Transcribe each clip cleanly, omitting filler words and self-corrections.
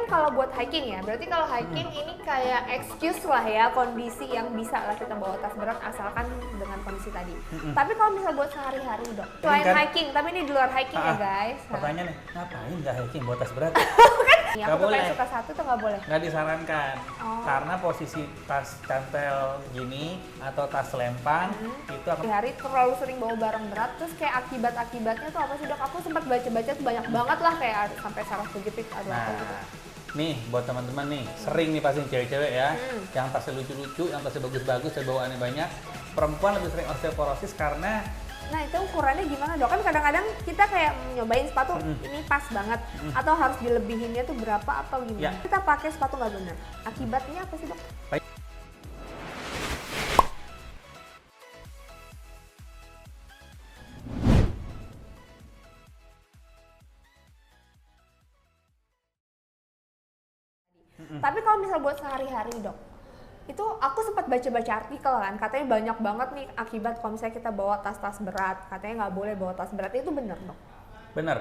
kalau buat hiking ya, berarti kalau hiking ini kayak excuse lah ya, kondisi yang bisa lah kita bawa tas berat asalkan dengan kondisi tadi. Tapi kalau misal buat sehari-hari dong, selain hiking, tapi ini di luar hiking ya guys. Pertanyaannya, ngapain nggak hiking bawa tas berat? Ya, Nggak aku tuh boleh. kayak suka satu tuh nggak boleh. Nggak disarankan. Karena posisi tas cantel gini atau tas lempang itu akan Di hari terlalu sering bawa barang berat, terus kayak akibatnya tuh apa sih dok? Aku sempat baca-baca tuh banyak banget lah, kayak sampai saraf kejepit atau apa gitu. Nih buat teman-teman nih, sering nih pasti cewek-cewek ya, yang tasnya lucu-lucu, yang tasnya bagus-bagus, dan bawaannya banyak. Perempuan lebih sering osteoporosis karena Nah itu ukurannya gimana dok? Kan kadang-kadang kita kayak nyobain sepatu ini pas banget, atau harus dilebihinnya tuh berapa atau gimana? Ya. Kita pakai sepatu nggak benar. Akibatnya apa sih dok? Tapi kalau misal buat sehari-hari dok, itu aku sempat baca-baca artikel kan, katanya banyak banget nih akibat kalau misalnya kita bawa tas-tas berat, katanya nggak boleh bawa tas berat, itu bener dok? benar.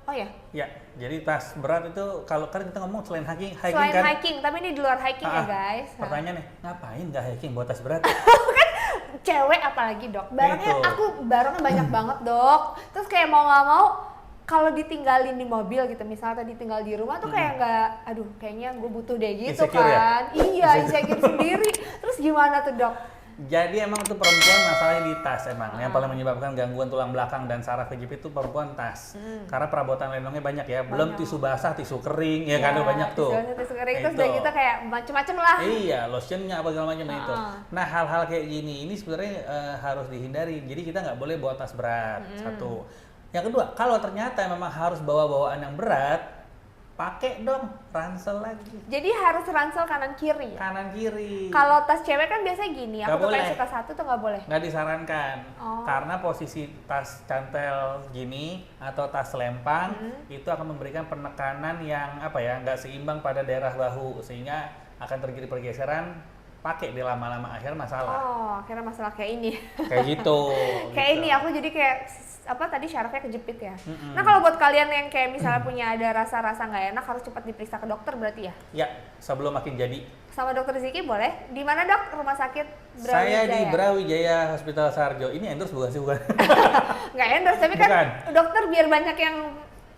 Oh ya? Ya, jadi tas berat itu kalau kan kita ngomong selain hiking Selain kan. hiking, tapi ini di luar hiking ya guys. Pertanyaannya, ngapain nggak hiking bawa tas berat? Cewek apalagi dok, barangnya Itu. barangnya banyak banget dok. Terus kayak mau nggak mau, kalau ditinggalin di mobil gitu, misalnya tadi tinggal di rumah tuh kayak nggak, aduh kayaknya gue butuh deh gitu Insecure ya? kan. Iya, insecure sendiri. Terus gimana tuh dok? Jadi emang tuh perempuan masalahnya di tas emang. Yang paling menyebabkan gangguan tulang belakang dan saraf kejepit itu perempuan tas. Karena perabotan lenongnya banyak ya. Belum tisu basah, tisu kering, ya kan banyak tuh. Tisu kering, terus Itu. udah gitu kayak macem-macem lah. Iya, lotionnya apa segala macam itu. Nah, hal-hal kayak gini ini sebenarnya harus dihindari. Jadi kita nggak boleh bawa tas berat. Satu. Yang kedua, kalau ternyata memang harus bawa bawaan yang berat, pakai dong ransel lagi. Jadi harus ransel kanan kiri ya? Kanan kiri. Kalau tas cewek kan biasanya gini, Nggak aku tuh kayak boleh. suka satu tuh nggak boleh. Nggak disarankan. Oh. Karena posisi tas cantel gini atau tas lempang itu akan memberikan penekanan yang apa ya, nggak seimbang pada daerah bahu sehingga akan terjadi pergeseran. Pakai di lama-lama akhir masalah. Oh, akhirnya masalah kayak ini. Kayak gitu. Kayak gitu. ini aku jadi kayak apa tadi syarafnya kejepit ya. Nah kalau buat kalian yang kayak misalnya punya ada rasa-rasa nggak enak, harus cepat diperiksa ke dokter berarti ya. Ya, sebelum makin jadi. Sama dokter Ziki boleh. Di mana dok? Rumah sakit Brawijaya? Saya di Brawijaya Hospital Sarjo. Ini endorse bukan sih, bukan? Nggak endorse, tapi kan Bukan. dokter biar banyak yang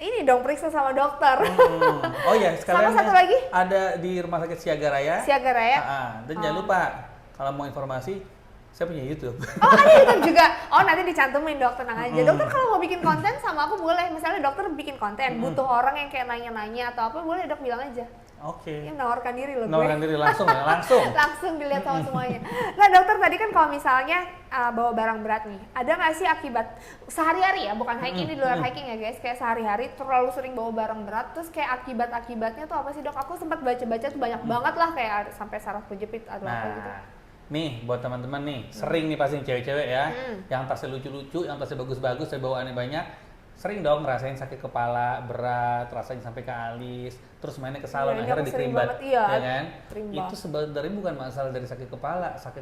ini dong periksa sama dokter. Oh ya, sekalian Sama satu lagi? ada di Rumah Sakit Siaga Raya. Siaga Raya. Dan jangan lupa kalau mau informasi, saya punya YouTube. Oh ada YouTube juga. Oh nanti dicantumin dok, tenang aja. Dokter kalau mau bikin konten sama aku boleh. Misalnya dokter bikin konten, butuh orang yang kayak nanya-nanya atau apa, boleh dok bilang aja. Oke. Ini menawarkan diri loh gue. Nawarkan diri langsung ya, langsung. Langsung dilihat sama semuanya. Nah dokter tadi kan kalau misalnya bawa barang berat nih, ada nggak sih akibat sehari-hari ya, bukan hiking ini di luar hiking ya guys, kayak sehari-hari terlalu sering bawa barang berat, terus kayak akibatnya tuh apa sih dok? Aku sempat baca-baca tuh banyak banget lah, kayak sampai saraf kejepit atau apa gitu. Nih buat teman-teman nih, sering nih pasti cewek-cewek ya, yang tasnya lucu-lucu, yang tasnya bagus-bagus, dan bawaannya banyak, sering dong ngerasain sakit kepala berat, rasain sampai ke alis, terus mainnya ke salon, Iya, akhirnya aku sering dikerimbat, banget, iya. ya kan? Sering Itu banget. sebenarnya bukan masalah dari sakit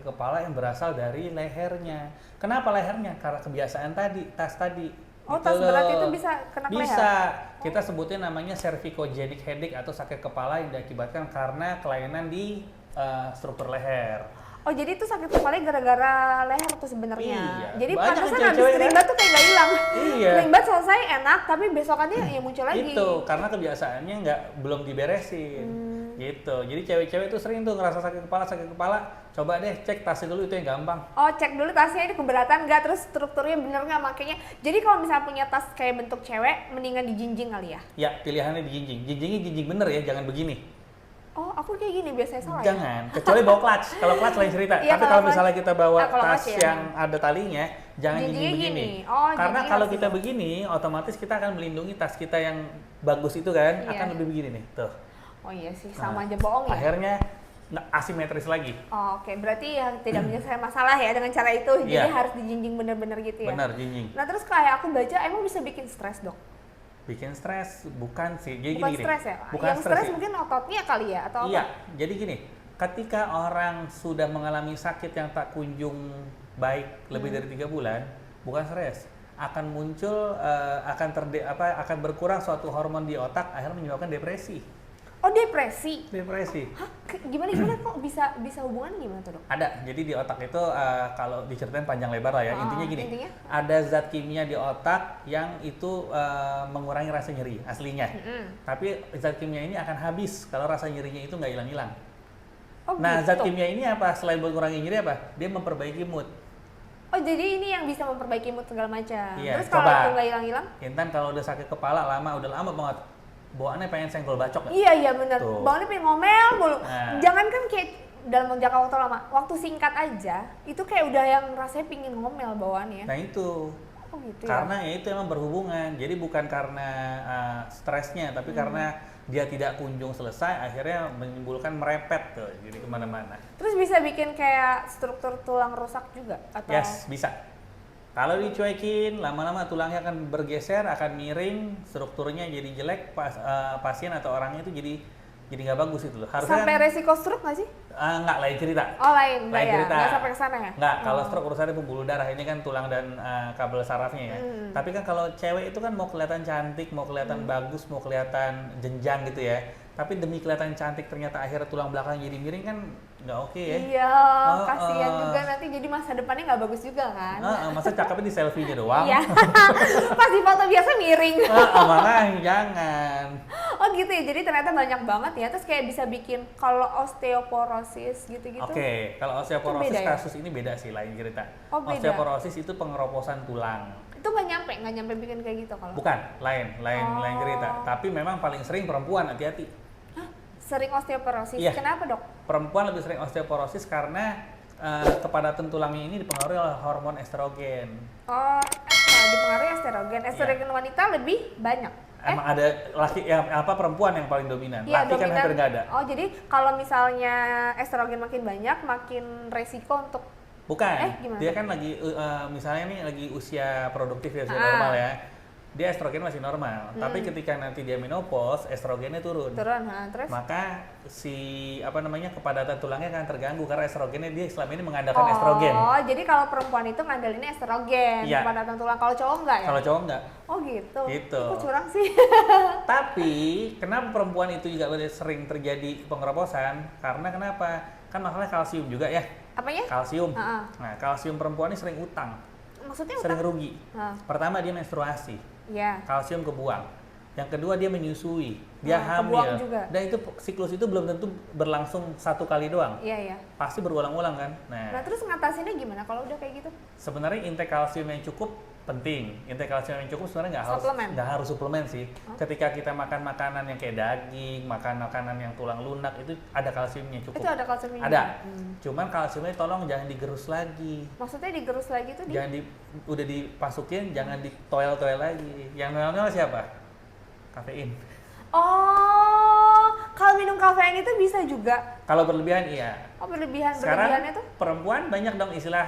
kepala yang berasal dari lehernya. Kenapa lehernya? Karena kebiasaan tadi, tas tadi. Oh, Gitu tas berat loh. itu bisa kena ke leher? Bisa. Kita sebutnya namanya cervicogenic headache atau sakit kepala yang diakibatkan karena kelainan di struktur leher. Oh jadi itu sakit kepalanya gara-gara leher tuh sebenarnya. Iya, Jadi banyak pantesan kan habis cewek-cewek kerimbat tuh kayak nggak hilang. Iya. Kerimbat selesai enak, tapi besokannya ya muncul lagi. Itu karena kebiasaannya belum diberesin. Gitu. Jadi cewek-cewek tuh sering tuh ngerasa sakit kepala. Coba deh cek tasnya dulu, itu yang gampang. Oh cek dulu tasnya ini keberatan nggak, terus strukturnya bener nggak makanya. Jadi kalau misalnya punya tas kayak bentuk cewek, mendingan dijinjing kali ya? Ya, pilihannya dijinjing. Jinjingnya jinjing bener ya, jangan begini. Oh aku kayak gini biasanya salah ya? Jangan, kecuali bawa clutch. Kalau clutch lain cerita. Iya, Tapi kalau kalau misalnya clutch- kita bawa kalau tas clutch ya. yang ada talinya, jangan Jinjingnya jinjing begini. gini. Oh, Karena jinjingnya kalau harus kita gitu. begini, otomatis kita akan melindungi tas kita yang bagus itu kan, Iya. akan lebih begini nih. Tuh. Oh iya sih, sama Nah, aja bohong ya? Akhirnya nggak asimetris lagi. Oh, oke, berarti ya tidak menyelesaikan masalah ya dengan cara itu. Jadi Iya. harus dijinjing bener-bener gitu ya? Benar, jinjing. Nah terus kayak aku baca, emang bisa bikin stres dok? Bikin stres bukan sih. Jadi Bukan gini. stres ya? Bukan Yang stres sih. mungkin ototnya kali ya? Atau Iya, apa? jadi gini, ketika orang sudah mengalami sakit yang tak kunjung baik lebih dari 3 bulan, bukan stres, akan muncul akan berkurang suatu hormon di otak, akhirnya menyebabkan depresi. Oh Oh, depresi. Depresi. Hah? Gimana kok bisa hubungan gimana tuh, Dok? Ada. Jadi di otak itu kalau diceritain panjang lebar lah ya. Intinya gini. Intinya? Ada zat kimia di otak yang itu mengurangi rasa nyeri aslinya. Tapi zat kimia ini akan habis kalau rasa nyerinya itu nggak hilang-hilang. Oh, Nah, gitu. zat kimia ini apa? Selain buat mengurangi nyeri apa? Dia memperbaiki mood. Oh, jadi ini yang bisa memperbaiki mood segala macam. Iya, Terus kalau coba. itu nggak hilang-hilang? Intan kalau udah sakit kepala udah lama banget. Bawaannya pengen senggol bacok. Iya benar. Tuh. Bangunnya pengen ngomel mulu. Nah. Jangan kan kayak dalam jangka waktu lama, waktu singkat aja, itu kayak udah yang rasanya pingin ngomel bawaannya. Nah itu. Oh gitu Karena ya? ya itu emang berhubungan. Jadi bukan karena stresnya, tapi karena dia tidak kunjung selesai, akhirnya menimbulkan merepet tuh. Jadi kemana-mana. Terus bisa bikin kayak struktur tulang rusak juga? Atau? Yes, bisa. Kalau dicuekin, lama-lama tulangnya akan bergeser, akan miring, strukturnya jadi jelek, pasien atau orangnya itu jadi nggak bagus itu loh. Harusnya Sampai resiko stroke nggak sih? nggak, lain cerita. Oh lain, nggak ya? cerita. Nggak sampai ke sana ya? Nggak, kalau stroke urusannya pembuluh darah, ini kan tulang dan kabel sarafnya ya. Tapi kan kalau cewek itu kan mau kelihatan cantik, mau kelihatan bagus, mau kelihatan jenjang gitu ya. Tapi demi kelihatan cantik ternyata akhirnya tulang belakang jadi miring kan nggak oke ya. Iya, kasihan juga nanti jadi masa depannya nggak bagus juga kan? Masa cakepnya di selfie-nya doang? Iya, pas di foto biasa miring. Makanya jangan. Oh gitu ya, jadi ternyata banyak banget ya. Terus kayak bisa bikin kalau osteoporosis gitu-gitu. Oke, kalau osteoporosis Itu beda ya? kasus ini beda sih, lain cerita. Oh, beda. Osteoporosis itu pengeroposan tulang. Itu nggak nyampe bikin kayak gitu kalau? Bukan, lain Oh. cerita. Tapi memang paling sering perempuan, hati-hati. Hah? Sering osteoporosis? Iya. Kenapa dok? Perempuan lebih sering osteoporosis karena kepadatan tulangnya ini dipengaruhi oleh hormon estrogen. Oh, dipengaruhi estrogen. Estrogen wanita lebih banyak. Emang ada laki yang perempuan yang paling dominan. Iya, Laki kan hampir nggak ada. Oh, jadi kalau misalnya estrogen makin banyak, makin resiko untuk Bukan. gimana? Dia kan lagi misalnya nih lagi usia produktif ya, usia normal ya. Dia estrogen masih normal, tapi ketika nanti dia menopause, estrogennya turun. terus? Maka kepadatan tulangnya akan terganggu karena estrogennya dia selama ini mengandalkan estrogen. Oh, jadi kalau perempuan itu ngandelinnya estrogen, Iya. kepadatan tulang. Kalau cowok enggak ya? Kalau cowok enggak. Oh gitu. Gitu. Kok curang sih? Tapi kenapa perempuan itu juga sering terjadi pengeroposan? Karena kenapa? Kan masalahnya kalsium juga ya. Apanya? Kalsium. Heeh. Nah, kalsium perempuan ini sering utang, Maksudnya sering utang? rugi. Hah. Pertama dia menstruasi, Iya. kalsium kebuang. Yang kedua dia menyusui, dia hamil. kebuang juga. Dan itu siklus itu belum tentu berlangsung satu kali doang. Iya. Pasti berulang-ulang kan. Nah, Nah, terus ngatasinnya gimana kalau udah kayak gitu? sebenarnya intake kalsium yang cukup penting. Intake kalsium yang cukup sebenarnya Suplemen? nggak harus suplemen sih. Ketika kita makan makanan yang kayak daging, makan makanan yang tulang lunak itu ada kalsiumnya cukup. Itu ada kalsiumnya? Ada. juga? Cuman kalsiumnya tolong jangan digerus lagi. Maksudnya digerus lagi tuh Jangan udah dipasukin, jangan ditoel-toel lagi. Yang noel-noel siapa? Kafein. Oh, kalau minum kafein itu bisa juga. Kalau berlebihan iya. Oh, berlebihannya Sekarang tuh? perempuan banyak dong istilah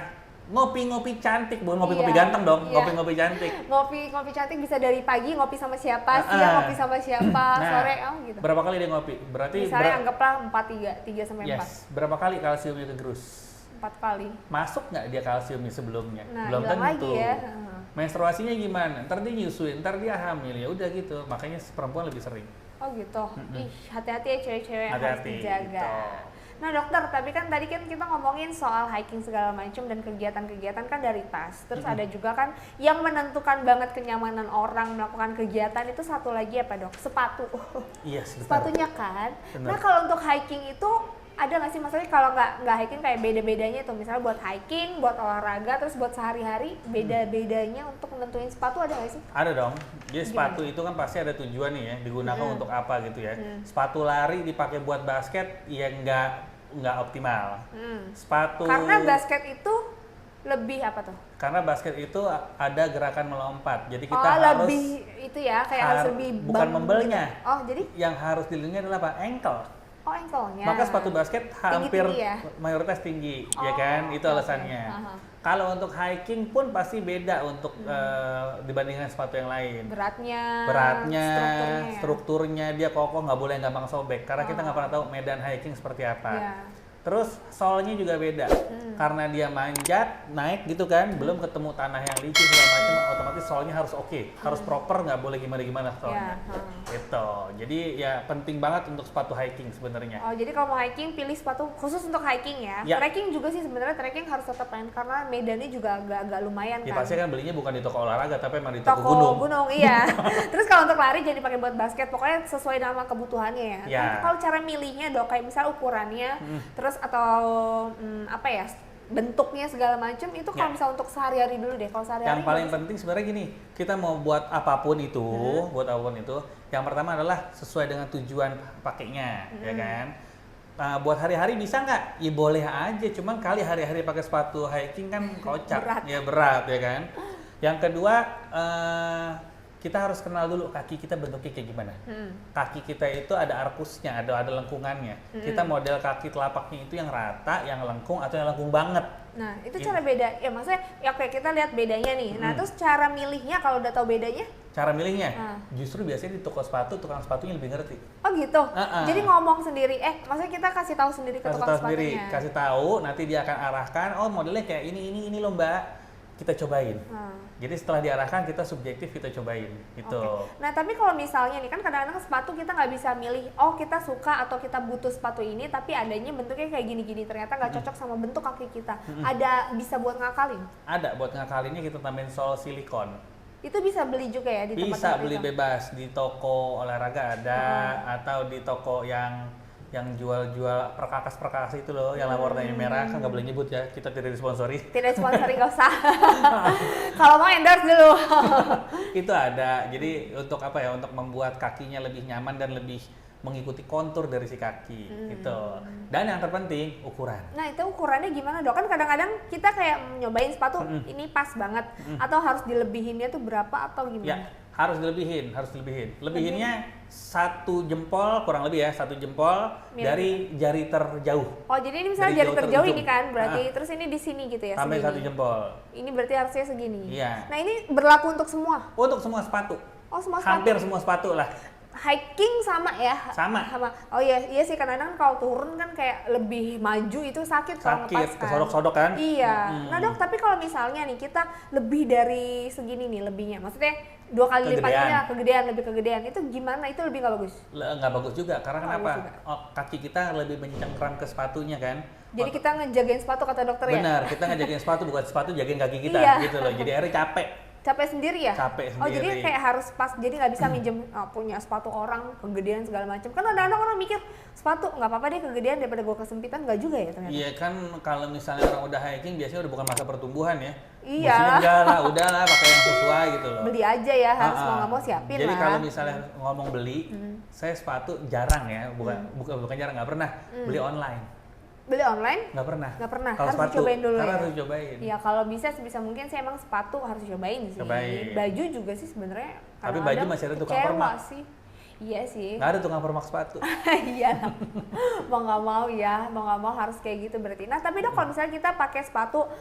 ngopi-ngopi cantik, bukan ngopi-ngopi Iya, ganteng dong, iya. ngopi-ngopi cantik. Ngopi cantik bisa dari pagi ngopi sama siapa, siang Ah. ngopi sama siapa, Nah, sore gitu. Berapa kali dia ngopi? Berarti Misalnya anggaplah 3 sampai 4. yes, berapa kali kalsiumnya kegerus? 4 kali. Masuk nggak dia kalsiumnya sebelumnya? Nah, Belum hilang tentu. lagi ya. Menstruasinya gimana? Ntar dia nyusuin, ntar dia hamil, ya udah gitu. Makanya perempuan lebih sering. Oh gitu. Ih, hati-hati ya cewek-cewek yang harus Hati-hati, dijaga. gitu. Nah dokter, tapi kan tadi kan kita ngomongin soal hiking segala macam dan kegiatan-kegiatan kan dari tas. Terus ada juga kan yang menentukan banget kenyamanan orang melakukan kegiatan itu satu lagi apa dok? Sepatu. Yes, betul. Sepatunya kan. Benar. Nah kalau untuk hiking itu ada nggak sih maksudnya kalau nggak hiking kayak beda-bedanya tuh misalnya buat hiking, buat olahraga, terus buat sehari-hari beda-bedanya untuk nentuin sepatu ada nggak sih? Ada dong. Jadi sepatu itu kan pasti ada tujuan nih ya, digunakan untuk apa gitu ya. Sepatu lari dipakai buat basket ya nggak optimal. Sepatu Karena basket itu lebih apa tuh? karena basket itu ada gerakan melompat. Jadi kita harus lebih itu ya kayak harus lebih bukan bang membelnya. gitu. Oh jadi Yang harus dilindungi adalah apa? Ankle. ankle-nya. Maka sepatu basket hampir Tinggi-tinggi ya? mayoritas tinggi, ya kan? Itu oke. alasannya. Aha. Kalau untuk hiking pun pasti beda untuk dibandingkan sepatu yang lain. beratnya, Strukturnya dia kokoh, nggak boleh gampang sobek. Karena kita nggak pernah tahu medan hiking seperti apa. Iya. Terus solnya juga beda, karena dia manjat naik gitu kan, belum ketemu tanah yang licin segala macam, otomatis solnya harus oke, harus proper, nggak boleh gimana-gimana Iya. solnya. Gitu. Jadi ya penting banget untuk sepatu hiking sebenarnya. Oh, jadi kalau mau hiking pilih sepatu khusus untuk hiking ya. Ya. Trekking juga sih sebenarnya, trekking harus tetap main karena medannya juga agak lumayan Ya kan. pasti kan belinya bukan di toko olahraga tapi emang di Toko toko gunung, iya. Terus kalau untuk lari jangan dipakai buat basket, pokoknya sesuai nama kebutuhannya ya. Ya. Nah, kalau cara milihnya Dok, kayak misal ukurannya, terus atau apa ya, bentuknya segala macam itu kalau Ya. misal untuk sehari-hari dulu deh. Kalau sehari-hari Yang paling gimana sih? penting sebenarnya gini, kita mau buat apapun itu, yang pertama adalah sesuai dengan tujuan pakainya, ya kan? Nah, buat hari-hari bisa nggak? Ya boleh aja, cuman kali hari-hari pakai sepatu hiking kan kocak, berat ya kan? Yang kedua, kita harus kenal dulu kaki kita bentuknya kayak gimana. Kaki kita itu ada arkusnya, ada lengkungannya. Kita model kaki telapaknya itu yang rata, yang lengkung atau yang lengkung banget. Nah, itu cara beda. Ya maksudnya ya oke, kita lihat bedanya nih. Nah, terus cara milihnya kalau udah tahu bedanya? Cara milihnya, justru biasanya di toko sepatu, tukang sepatunya lebih ngerti. Oh gitu. Jadi ngomong sendiri. Maksudnya kita kasih tahu sendiri ke tukang sepatunya. Kasih tahu, nanti dia akan arahkan. Oh modelnya kayak ini loh mbak. Kita cobain. Jadi setelah diarahkan kita subjektif kita cobain. Gitu. Okay. Nah tapi kalau misalnya nih kan kadang-kadang sepatu kita nggak bisa milih. Oh kita suka atau kita butuh sepatu ini, tapi adanya bentuknya kayak gini-gini. Ternyata nggak cocok sama bentuk kaki kita. Ada bisa buat ngakalin? Ada buat ngakalinnya kita tambahin sol silikon. Itu bisa beli juga ya di tempat-tempat Bisa beli itu? bebas di toko olahraga ada atau di toko yang jual-jual perkakas itu loh yang warnanya merah, kan nggak boleh nyebut ya, kita tidak disponsori. Tidak sponsori, nggak usah. Kalau mau endorse dulu. Itu ada, jadi untuk apa ya, untuk membuat kakinya lebih nyaman dan lebih mengikuti kontur dari si kaki gitu. Dan yang terpenting ukuran. Nah itu ukurannya gimana Dok? Kan kadang-kadang kita kayak nyobain sepatu ini pas banget atau harus dilebihinnya tuh berapa atau gimana? Ya, harus dilebihin. Lebihinnya 1 jempol kurang lebih ya, 1 jempol dari jari terjauh. Oh jadi ini misalnya Dari jari jauh terjauh terujung. ini kan berarti, terus ini di sini gitu ya? Sampai segini. 1 jempol. Ini berarti harusnya segini. Iya. Nah ini berlaku untuk semua? Untuk semua sepatu. Oh semua sepatu? Hampir semua sepatu lah. Hiking sama ya? Sama. Oh iya sih, kadang-kadang kalau turun kan kayak lebih maju itu sakit kalau ngepas kan. Kesodok-sodok kan? Iya. Nah Dok, tapi kalau misalnya nih kita lebih dari segini nih lebihnya, maksudnya 2 kali lipatnya lebih kegedean, itu gimana? Itu lebih nggak bagus? Nggak bagus juga, karena kenapa? Juga. Kaki kita lebih mencengkram ke sepatunya kan? Jadi kita ngejagain sepatu kata dokter ya? Benar, kita ngejagain sepatu, bukan sepatu jagain kaki kita gitu loh. Jadi akhirnya capek. Capek sendiri ya? Capek Oh jadi sendiri. kayak harus pas, jadi nggak bisa minjem punya sepatu orang kegedean segala macam. Kan ada orang mikir sepatu nggak apa-apa deh kegedean daripada gue kesempitan, nggak juga ya ternyata. Iya kan, kalau misalnya orang udah hiking biasanya udah bukan masa pertumbuhan ya. Iya. Maksudnya udahlah pakai yang sesuai gitu loh. Beli aja ya, harus mau nggak mau siapin Jadi lah. kalau misalnya ngomong beli, saya sepatu jarang ya, bukan jarang, nggak pernah beli online. Beli online? Nggak pernah. Nggak pernah, Kalau harus sepatu, dicobain dulu karena ya? harus dicobain. Iya kalau bisa sebisa mungkin sih emang sepatu harus dicobain sih. Cobain. Baju juga sih sebenarnya. Tapi kadang-kadang baju masih ada tukang kecewa permak. sih. Iya sih. Nggak ada tukang permak sepatu. Iya. Mau nggak mau ya, mau nggak mau harus kayak gitu berarti. Nah tapi Dok, kalau misalnya kita pakai sepatu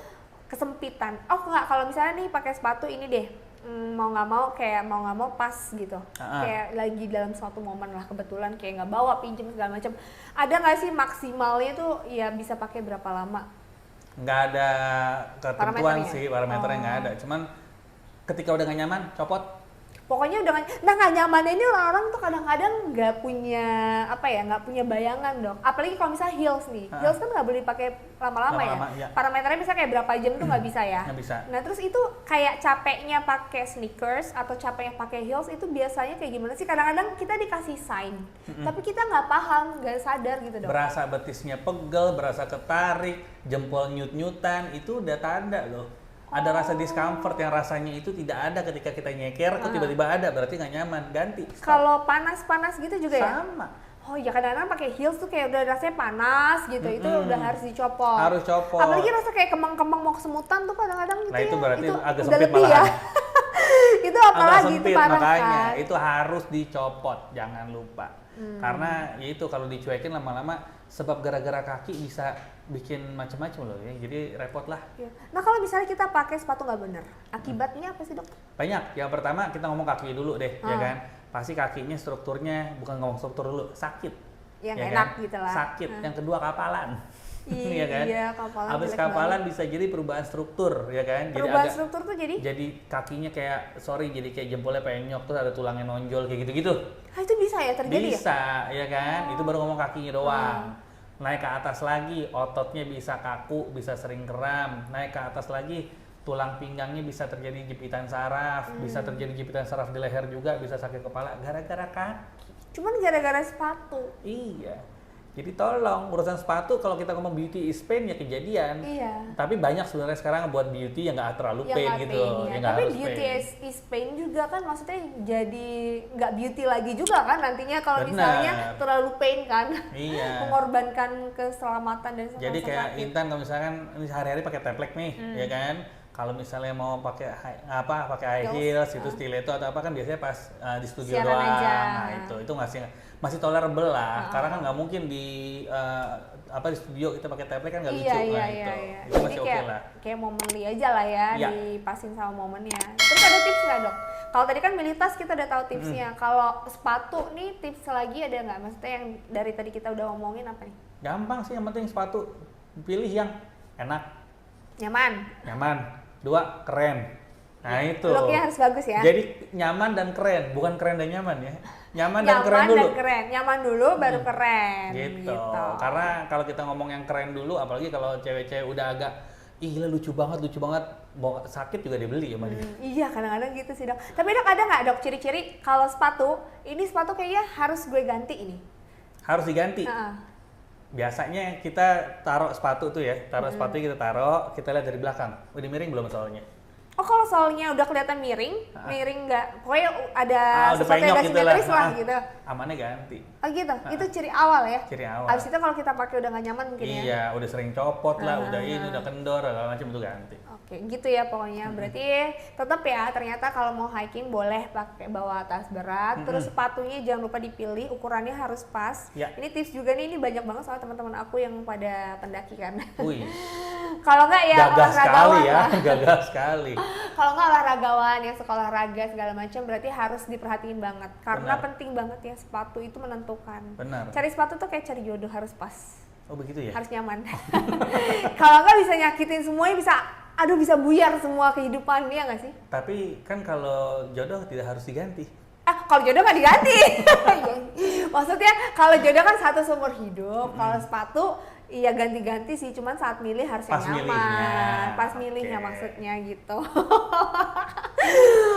kesempitan, nggak, kalau misalnya nih pakai sepatu ini deh, mau nggak mau pas gitu, kayak lagi dalam suatu momen lah kebetulan kayak nggak bawa pinjem segala macam, ada nggak sih maksimalnya tuh ya bisa pakai berapa lama? Nggak ada ketentuan Parameternya? sih, parameternya nggak ada. Cuman ketika udah nggak nyaman, copot. Pokoknya udah nggak nyaman ini orang tuh kadang-kadang nggak punya nggak punya bayangan Dok. Apalagi kalau misalnya heels nih, heels kan nggak boleh dipakai lama-lama ya. Parameternya bisa kayak berapa jam tuh nggak bisa ya. Nggak bisa. Nah terus itu kayak capeknya pakai sneakers atau capeknya pakai heels itu biasanya kayak gimana sih? Kadang-kadang kita dikasih sign, tapi kita nggak paham, nggak sadar gitu Dok. Berasa betisnya pegel, berasa ketarik, jempol nyut-nyutan, itu udah tanda loh. Ada rasa discomfort yang rasanya itu tidak ada ketika kita nyeker, kok tiba-tiba ada, berarti nggak nyaman, ganti. Kalau panas-panas gitu juga ya? Sama. Oh ya kadang-kadang pakai heels tuh kayak udah rasanya panas gitu, itu udah harus dicopot. Harus copot. Apalagi rasa kayak kemang-kemang mau kesemutan tuh kadang-kadang gitu. Nah itu berarti itu agak udah sempit lebih malahan. ya. Itu apalagi itu sempit, parah makanya kan. itu harus dicopot, jangan lupa. Karena ya itu kalau dicuekin lama-lama, sebab gara-gara kaki bisa bikin macam-macam loh ya, jadi repot lah. Nah kalau misalnya kita pakai sepatu nggak bener, akibatnya apa sih Dok? Banyak. Yang pertama kita ngomong kaki dulu deh, ya kan. Pasti kakinya strukturnya, bukan ngomong struktur dulu, sakit. yang ya enak kan? gitu lah. Sakit. Yang kedua kapalan. Iya kan? Iya, kapalan. Habis jelek kapalan banget. bisa jadi perubahan struktur, ya kan? Perubahan agak, struktur tuh jadi? Jadi kakinya jadi kayak jempolnya penyok, terus ada tulangnya nonjol kayak gitu-gitu. Ah, itu bisa ya terjadi ya? Bisa, ya kan? Itu baru ngomong kakinya doang. Naik ke atas lagi, ototnya bisa kaku, bisa sering kram. Naik ke atas lagi, tulang pinggangnya bisa terjadi jepitan saraf, bisa terjadi jepitan saraf di leher juga, bisa sakit kepala gara-gara kaki. Cuman gara-gara sepatu. Iya. Jadi tolong urusan sepatu kalau kita ngomong beauty is pain ya kejadian. Iya. Tapi banyak sebenarnya sekarang buat beauty yang nggak terlalu pain nggak gitu. pain, ya. Yang nggak Tapi harus beauty pain. is pain juga kan maksudnya jadi nggak beauty lagi juga kan nantinya kalau Benar. misalnya terlalu pain kan. Iya. Mengorbankan keselamatan dan Jadi kayak sakit. Intan kalau misalkan ini sehari-hari pakai teplek nih, ya kan? Kalau misalnya mau pakai pakai high heels, itu stiletto atau apa kan biasanya pas di studio Siaran doang. aja. Nah, itu masih tolerable lah. Karena kan nggak mungkin di di studio kita pakai teplek kan nggak lucu. Iya, Nah, iya. itu Jadi masih oke kayak, lah. kayak momenly aja lah ya, Iya. dipasin sama momennya. Terus ada tips nggak dok? Kalau tadi kan milih tas kita udah tahu tipsnya. Kalau sepatu nih tips lagi ada nggak? Maksudnya yang dari tadi kita udah ngomongin apa nih? Gampang sih, yang penting sepatu pilih yang enak, Nyaman. nyaman. 2, keren. Nah itu. Looknya harus bagus ya. Jadi nyaman dan keren, bukan keren dan nyaman ya. Nyaman dan keren Nyaman dulu. dan keren. Nyaman dulu baru keren. Gitu. Karena kalau kita ngomong yang keren dulu, apalagi kalau cewek-cewek udah agak ih gila lucu banget, mau sakit juga dibeli sama dia. Iya kadang-kadang gitu sih dok. Tapi dok ada nggak dok ciri-ciri kalau sepatu kayaknya harus gue ganti ini? Harus diganti. Heeh. Biasanya kita taruh sepatu tuh ya, sepatu kita taruh, kita lihat dari belakang. Udah miring belum soalnya? Oh kalau soalnya udah kelihatan miring nggak, pokoknya ada Udah sesuatu yang penyok nggak gitu lah. simetris lah gitu. Amannya ganti. Oh gitu, itu ciri awal ya? Ciri awal. Abis itu kalau kita pakai udah nggak nyaman mungkin ya? Iya, udah sering copot lah, udah kendor, segala macam itu ganti. Oke, gitu ya pokoknya. Berarti tetap ya, ternyata kalau mau hiking boleh pakai bawa tas berat. Terus sepatunya jangan lupa dipilih, ukurannya harus pas. Ya. Ini tips juga nih, ini banyak banget soal teman-teman aku yang pada pendaki kan. Wih, Kalau nggak ya gagah sekali olahragawan ya, lah. gagah sekali. Kalau nggak olahragawan yang sekolah raga segala macam berarti harus diperhatiin banget. Karena Benar. penting banget ya sepatu itu menentukan. Benar. Cari sepatu tuh kayak cari jodoh, harus pas. Oh begitu ya? Harus nyaman. Kalau nggak bisa nyakitin semuanya, bisa buyar semua kehidupan, ya nggak sih? Tapi kan kalau jodoh tidak harus diganti. Kalau jodoh nggak diganti. Maksudnya kalau jodoh kan satu seumur hidup. Kalau sepatu iya ganti-ganti sih, cuman saat milih harus yang Pas nyaman. milihnya. Pas milihnya Oke. maksudnya gitu.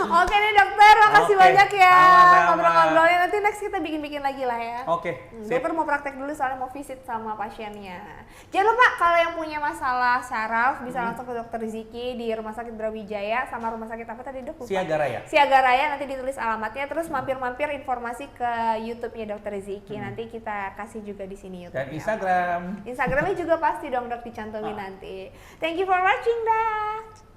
Oke nih dokter, makasih Oke, banyak ya sama-sama. ngobrol-ngobrolnya. Nanti next kita bikin-bikin lagi lah ya. Oke, sip. Dokter mau praktek dulu soalnya mau visit sama pasiennya. Jangan lupa kalau yang punya masalah saraf bisa langsung ke dokter Ziki di Rumah Sakit Brawijaya sama Rumah Sakit apa tadi dok? Lupa. Siaga Raya. Siaga Raya, nanti ditulis alamatnya, terus mampir-mampir informasi ke YouTube-nya dokter Ziki. Nanti kita kasih juga di sini YouTube. Dan Instagram. Instagramnya juga pasti dong dok dicantumin nanti. Thank you for watching dah.